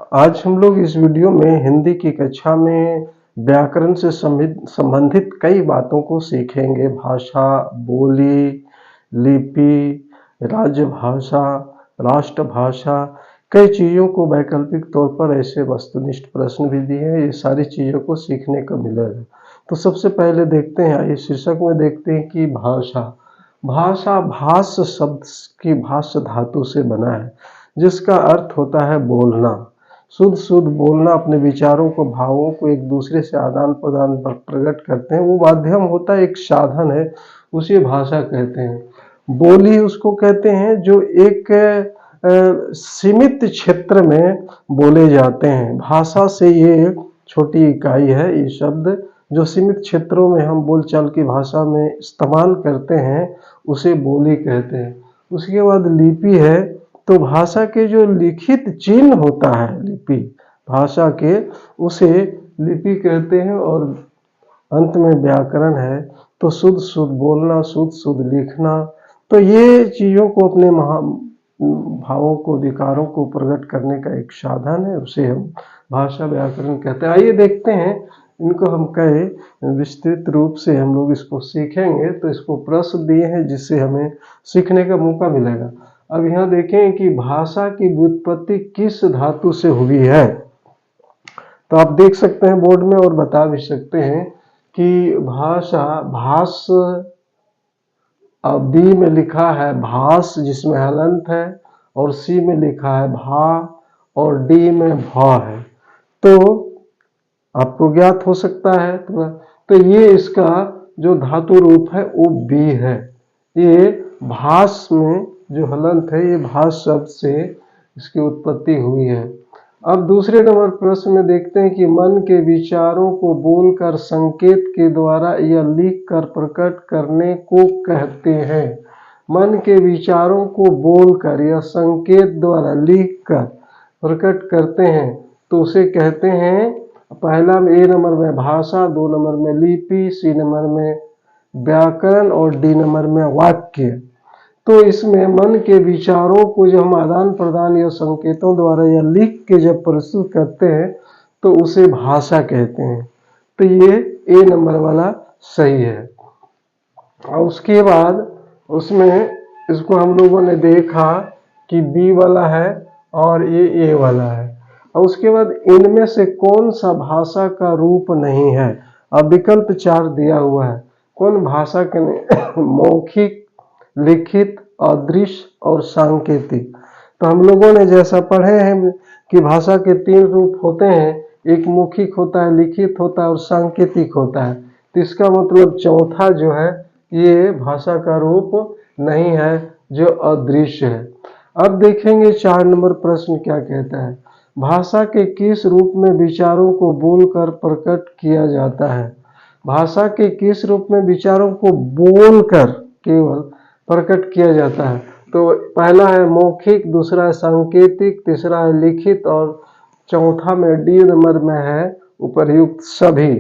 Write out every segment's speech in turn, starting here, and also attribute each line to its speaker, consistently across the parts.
Speaker 1: आज हम लोग इस वीडियो में हिंदी की कक्षा में व्याकरण से संबंधित कई बातों को सीखेंगे। भाषा, बोली, लिपि, राजभाषा, राष्ट्रभाषा, कई चीज़ों को वैकल्पिक तौर पर ऐसे वस्तुनिष्ठ प्रश्न भी दिए हैं। ये सारी चीज़ों को सीखने को मिलेगा। तो सबसे पहले देखते हैं, आइए शीर्षक में देखते हैं कि भाषा। भाषा भाष्य शब्द की भाष्य धातु से बना है, जिसका अर्थ होता है बोलना। शुद्ध शुद्ध बोलना, अपने विचारों को, भावों को एक दूसरे से आदान प्रदान प्रकट करते हैं। वो माध्यम होता है, एक साधन है, उसे भाषा कहते हैं। बोली उसको कहते हैं जो एक सीमित क्षेत्र में बोले जाते हैं। भाषा से ये छोटी इकाई है, ये शब्द जो सीमित क्षेत्रों में हम बोलचाल की भाषा में इस्तेमाल करते हैं, उसे बोली कहते हैं। उसके बाद लिपि है, तो भाषा के जो लिखित चिन्ह होता है, लिपि भाषा के, उसे लिपि कहते हैं। और अंत में व्याकरण है, तो शुद्ध शुद्ध बोलना, शुद्ध शुद्ध लिखना। तो ये चीज़ों को, अपने भावों को, विकारों को प्रकट करने का एक साधन है, उसे हम भाषा व्याकरण कहते हैं। आइए देखते हैं, इनको हम कहे विस्तृत रूप से हम लोग इसको सीखेंगे। तो इसको प्रश्न दिए हैं जिससे हमें सीखने का मौका मिलेगा। अब यहाँ देखें कि भाषा की व्युत्पत्ति किस धातु से हुई है। तो आप देख सकते हैं बोर्ड में, और बता भी सकते हैं कि भाषा, भाष, बी में लिखा है भास जिसमें हलंत है, और सी में लिखा है भा, और डी में भा है। तो आपको ज्ञात हो सकता है। तो ये इसका जो धातु रूप है वो बी है। ये भास में जो हलंत है, ये भास शब्द से इसकी उत्पत्ति हुई है। अब दूसरे नंबर प्रश्न में देखते हैं कि मन के विचारों को बोलकर, संकेत के द्वारा या लिखकर प्रकट करने को कहते हैं। मन के विचारों को बोलकर या संकेत द्वारा लिखकर प्रकट करते हैं तो उसे कहते हैं, पहला में ए नंबर में भाषा, 2 नंबर में लिपि, सी नंबर में व्याकरण, और डी नंबर में वाक्य। तो इसमें मन के विचारों को जब हम आदान प्रदान या संकेतों द्वारा या लिख के जब प्रस्तुत करते हैं तो उसे भाषा कहते हैं। तो ये ए नंबर वाला सही है। और उसके बाद उसमें इसको हम लोगों ने देखा कि बी वाला है और ये ए वाला है। और उसके बाद इनमें से कौन सा भाषा का रूप नहीं है। अब विकल्प 4 दिया हुआ है, कौन भाषा के नहीं? मौखिक, लिखित, अदृश्य और सांकेतिक। तो हम लोगों ने जैसा पढ़े हैं कि भाषा के 3 रूप होते हैं, एक मौखिक होता है, लिखित होता है और सांकेतिक होता है। तो इसका मतलब चौथा जो है ये भाषा का रूप नहीं है, जो अदृश्य है। अब देखेंगे 4 नंबर प्रश्न क्या कहता है। भाषा के किस रूप में विचारों को बोलकर प्रकट किया जाता है। भाषा के किस रूप में विचारों को बोलकर केवल प्रकट किया जाता है। तो पहला है मौखिक, दूसरा है सांकेतिक, तीसरा है लिखित, और चौथा में डी नंबर में है उपर्युक्त सभी।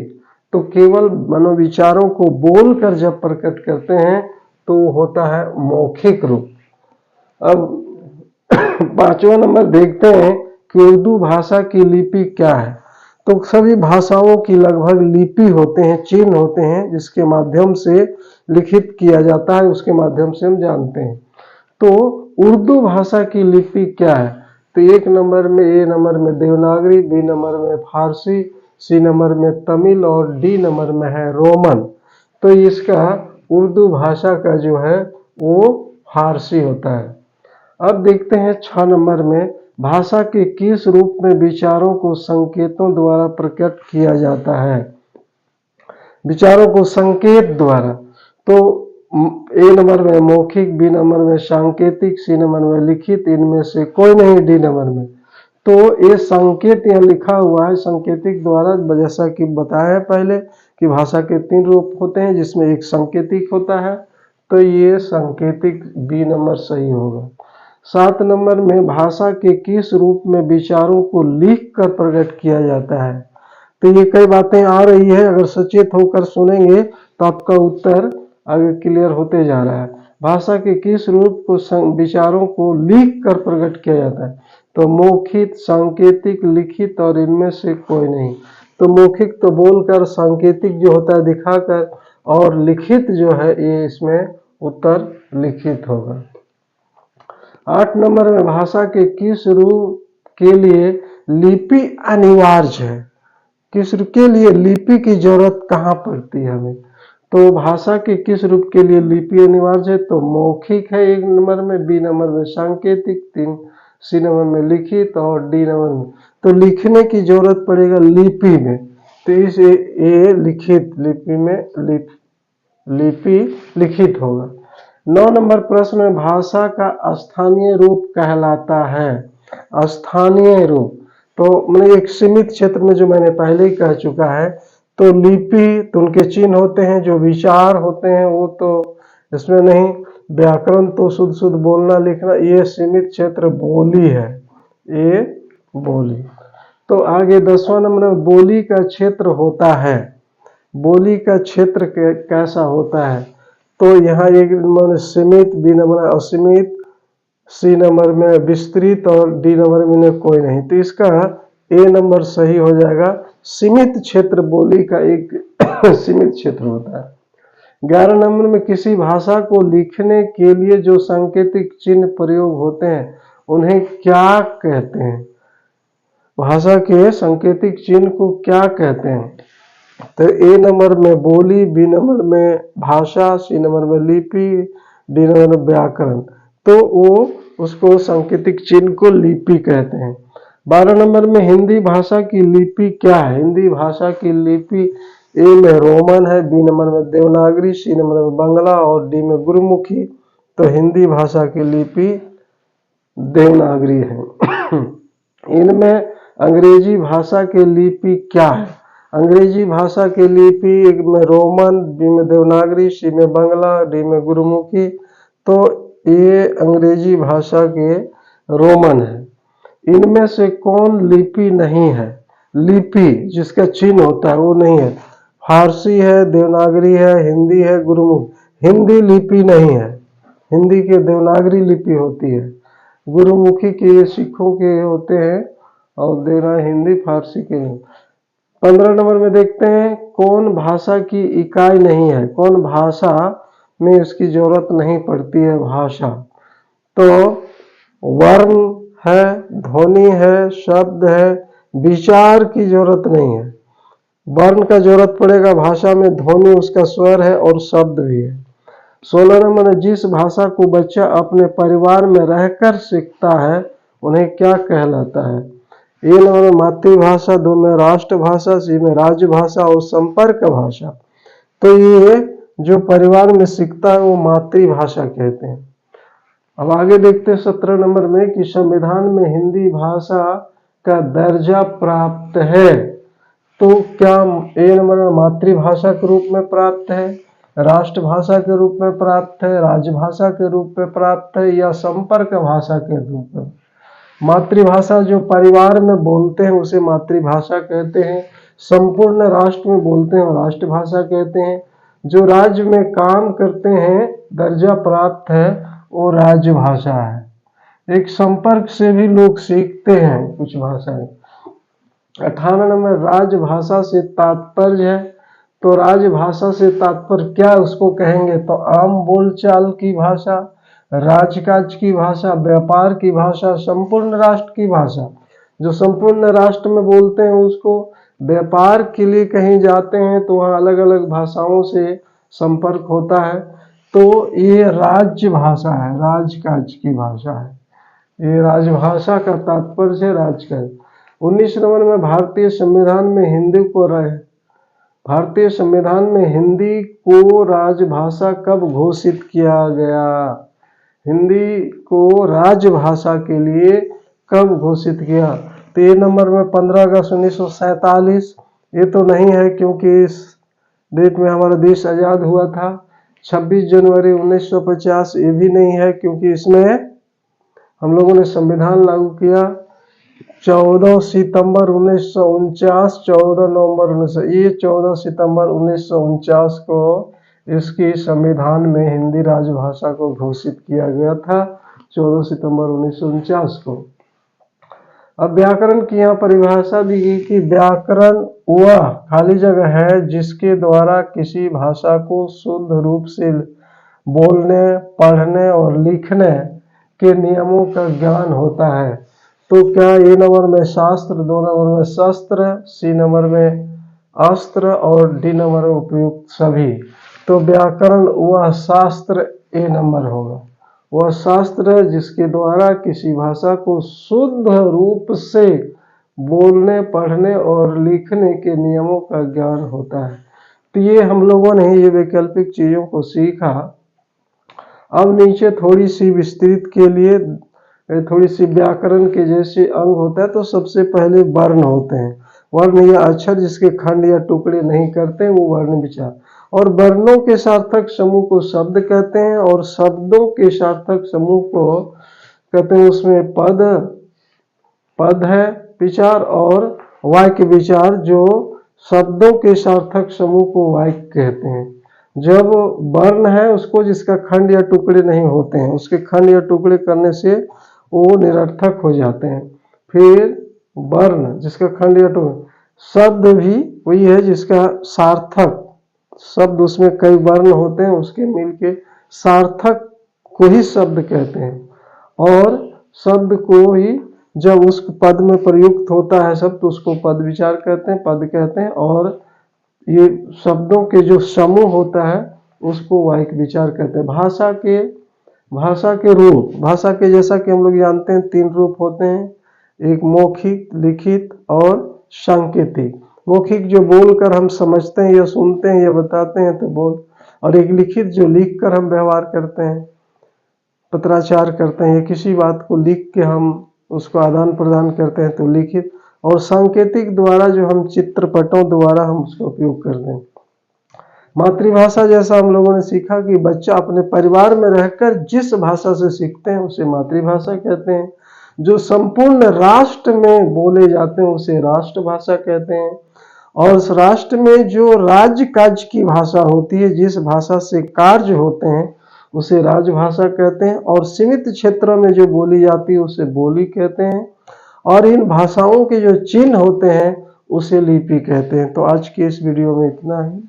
Speaker 1: तो केवल मनोविचारों को बोलकर जब प्रकट करते हैं तो होता है मौखिक रूप। अब 5वां नंबर देखते हैं कि उर्दू भाषा की लिपि क्या है। तो सभी भाषाओं की लगभग लिपि होते हैं, चिन्ह होते हैं, जिसके माध्यम से लिखित किया जाता है, उसके माध्यम से हम जानते हैं। तो उर्दू भाषा की लिपि क्या है। तो 1 नंबर में, ए नंबर में देवनागरी, बी नंबर में फारसी, सी नंबर में तमिल, और डी नंबर में है रोमन। तो इसका उर्दू भाषा का जो है वो फारसी होता है। अब देखते हैं 6 नंबर में, भाषा के किस रूप में विचारों को संकेतों द्वारा प्रकट किया जाता है। विचारों को संकेत द्वारा, तो ए नंबर में मौखिक, बी नंबर में सांकेतिक, सी नंबर में लिखित, इनमें से कोई नहीं डी नंबर में। तो ये संकेत यहाँ लिखा हुआ है सांकेतिक द्वारा, जैसा कि बताया है पहले कि भाषा के 3 रूप होते हैं जिसमें एक सांकेतिक होता है। तो ये सांकेतिक बी नंबर सही होगा। 7 नंबर में, भाषा के किस रूप में विचारों को लिख कर प्रकट किया जाता है। तो ये कई बातें आ रही है, अगर सचेत होकर सुनेंगे तो आपका उत्तर आगे क्लियर होते जा रहा है। भाषा के किस रूप को विचारों को लिख कर प्रकट किया जाता है? तो मौखिक, सांकेतिक, लिखित और इनमें से कोई नहीं। तो मौखिक तो बोलकर, सांकेतिक जो होता है दिखाकर, और लिखित जो है ये इसमें उत्तर लिखित होगा। 8 नंबर में भाषा के किस रूप के लिए लिपि अनिवार्य है? किस रूप के लिए लिपि की जरूरत कहाँ पड़ती है हमें? तो भाषा के किस रूप के लिए लिपि अनिवार्य है? तो मौखिक है 1 नंबर में, बी नंबर में सांकेतिक, 3 सी नंबर में लिखित और डी नंबर में। तो लिखने की जरूरत पड़ेगा लिपि में, तो इस ये लिखित लिपि में लिपि लिखित होगा। 9 नंबर प्रश्न में भाषा का स्थानीय रूप कहलाता है। स्थानीय रूप तो मैंने एक सीमित क्षेत्र में, जो मैंने पहले ही कह चुका है, तो लिपि तो उनके चिन्ह होते हैं, जो विचार होते हैं वो तो इसमें नहीं, व्याकरण तो शुद्ध शुद्ध बोलना लिखना, ये सीमित क्षेत्र बोली है, ये बोली। तो आगे 10वां नंबर में बोली का क्षेत्र होता है। बोली का क्षेत्र कैसा होता है? तो यहाँ 1 नंबर में सीमित, बी नंबर में असीमित, सी नंबर में विस्तृत और डी नंबर में कोई नहीं। तो इसका ए नंबर सही हो जाएगा। सीमित क्षेत्र बोली का एक सीमित क्षेत्र होता है। 11 नंबर में किसी भाषा को लिखने के लिए जो सांकेतिक चिन्ह प्रयोग होते हैं उन्हें क्या कहते हैं? भाषा के सांकेतिक चिन्ह को क्या कहते हैं? तो ए नंबर में बोली, बी नंबर में भाषा, सी नंबर में लिपि, डी नंबर में व्याकरण। तो वो उसको सांकेतिक चिन्ह को लिपि कहते हैं। 12 नंबर में हिंदी भाषा की लिपि क्या है? हिंदी भाषा की लिपि ए में रोमन है, बी नंबर में देवनागरी, सी नंबर में बांग्ला और डी में गुरुमुखी। तो हिंदी भाषा की लिपि देवनागरी है। इनमें अंग्रेजी भाषा की लिपि क्या है? अंग्रेजी भाषा की लिपि एक में रोमन, बी में देवनागरी, सी में बांग्ला, डी में गुरुमुखी। तो ये अंग्रेजी भाषा के रोमन है। इनमें से कौन लिपि नहीं है? लिपि जिसका चिन्ह होता है वो नहीं है। फारसी है, देवनागरी है, हिंदी है, गुरुमुखी। हिंदी लिपि नहीं है, हिंदी के देवनागरी लिपि होती है, गुरुमुखी के सिखों के होते हैं और देवनागरी हिंदी फारसी के। 15 नंबर में देखते हैं कौन भाषा की इकाई नहीं है? कौन भाषा में इसकी जरूरत नहीं पड़ती है भाषा? तो वर्ण है, ध्वनि है, शब्द है, विचार की जरूरत नहीं है। वर्ण का जरूरत पड़ेगा भाषा में, ध्वनि उसका स्वर है और शब्द भी है। 16 नंबर में जिस भाषा को बच्चा अपने परिवार में रहकर सीखता है उन्हें क्या कहलाता है? ए नंबर में मातृभाषा, 2 में राष्ट्रभाषा, सी में राजभाषा और संपर्क भाषा। तो ये जो परिवार में सीखता है वो मातृभाषा कहते हैं। अब आगे देखते हैं 17 नंबर में कि संविधान में हिंदी भाषा का दर्जा प्राप्त है। तो क्या ए नंबर में मातृभाषा के रूप में प्राप्त है, राष्ट्रभाषा के रूप में प्राप्त है, राजभाषा के रूप में प्राप्त है, या संपर्क भाषा के रूप में? मातृभाषा जो परिवार में बोलते हैं उसे मातृभाषा कहते हैं, संपूर्ण राष्ट्र में बोलते हैं और राष्ट्रभाषा कहते हैं। जो राज्य में काम करते हैं दर्जा प्राप्त है वो राजभाषा है। एक संपर्क से भी लोग सीखते हैं कुछ भाषाएं। 18 नंबर राजभाषा से तात्पर्य है। तो राजभाषा से तात्पर्य क्या उसको कहेंगे? तो आम बोलचाल की भाषा, राजकाज की भाषा, व्यापार की भाषा, संपूर्ण राष्ट्र की भाषा। जो संपूर्ण राष्ट्र में बोलते हैं उसको, व्यापार के लिए कहीं जाते हैं तो वहाँ अलग अलग भाषाओं से संपर्क होता है, तो ये राज्य भाषा है, राजकाज की भाषा है। ये राजभाषा का तात्पर्य है राजकाज। 19 नंबर में भारतीय संविधान में हिंदी को भारतीय संविधान में हिंदी को राजभाषा कब घोषित किया गया? हिंदी को राजभाषा के लिए कब घोषित किया? तो ये नंबर में 15 अगस्त 1947। ये तो नहीं है क्योंकि इस डेट में हमारा देश आज़ाद हुआ था। 26 जनवरी 1950 ये भी नहीं है क्योंकि इसमें हम लोगों ने संविधान लागू किया। 14 सितंबर 1949, 14 नवंबर 1900, ये 14 सितंबर 1949 को इसकी संविधान में हिंदी राजभाषा को घोषित किया गया था 14 सितंबर 1949 को। अब व्याकरण की यहाँ परिभाषा दी गई कि व्याकरण वह खाली जगह है जिसके द्वारा किसी भाषा को शुद्ध रूप से बोलने, पढ़ने और लिखने के नियमों का ज्ञान होता है। तो क्या ए नंबर में शास्त्र, 2 नंबर में शस्त्र, सी नंबर में अस्त्र और डी नंबर में उपयुक्त सभी। तो व्याकरण वह शास्त्र ए नंबर होगा, वह शास्त्र जिसके द्वारा किसी भाषा को शुद्ध रूप से बोलने, पढ़ने और लिखने के नियमों का ज्ञान होता है। तो ये हम लोगों ने ये वैकल्पिक चीजों को सीखा। अब नीचे थोड़ी सी विस्तृत के लिए थोड़ी सी व्याकरण के जैसे अंग होता है। तो सबसे पहले वर्ण होते हैं, वर्ण या अक्षर जिसके खंड या टुकड़े नहीं करते वो वर्ण विचार। और वर्णों के सार्थक समूह को शब्द कहते हैं और शब्दों के सार्थक समूह को कहते हैं उसमें पद है विचार और वाक्य विचार। जो शब्दों के सार्थक समूह को वाक्य कहते हैं। जब वर्ण है उसको जिसका खंड या टुकड़े नहीं होते हैं, उसके खंड या टुकड़े करने से वो निरर्थक हो जाते हैं। फिर वर्ण जिसका खंड या टुकड़े, शब्द भी वही है जिसका सार्थक शब्द, उसमें कई वर्ण होते हैं उसके मिलके सार्थक को ही शब्द कहते हैं। और शब्द को ही जब उस पद में प्रयुक्त होता है शब्द तो उसको पद विचार कहते हैं, पद कहते हैं। और ये शब्दों के जो समूह होता है उसको वाक्य विचार कहते हैं। भाषा के रूप, भाषा के जैसा कि हम लोग जानते हैं 3 रूप होते हैं, एक मौखिक, लिखित और सांकेतिक। मौखिक जो बोलकर हम समझते हैं या सुनते हैं या बताते हैं तो बोल, और एक लिखित जो लिखकर हम व्यवहार करते हैं, पत्राचार करते हैं, किसी बात को लिख के हम उसको आदान प्रदान करते हैं तो लिखित। और सांकेतिक द्वारा जो हम चित्रपटों द्वारा हम उसका उपयोग करते हैं। मातृभाषा जैसा हम लोगों ने सीखा कि बच्चा अपने परिवार में रहकर जिस भाषा से सीखते हैं उसे मातृभाषा कहते हैं। जो संपूर्ण राष्ट्र में बोले जाते हैं उसे राष्ट्रभाषा कहते हैं। और उस राष्ट्र में जो राज्य काज की भाषा होती है, जिस भाषा से कार्य होते हैं उसे राजभाषा कहते हैं। और सीमित क्षेत्रों में जो बोली जाती है उसे बोली कहते हैं। और इन भाषाओं के जो चिन्ह होते हैं उसे लिपि कहते हैं। तो आज की इस वीडियो में इतना ही।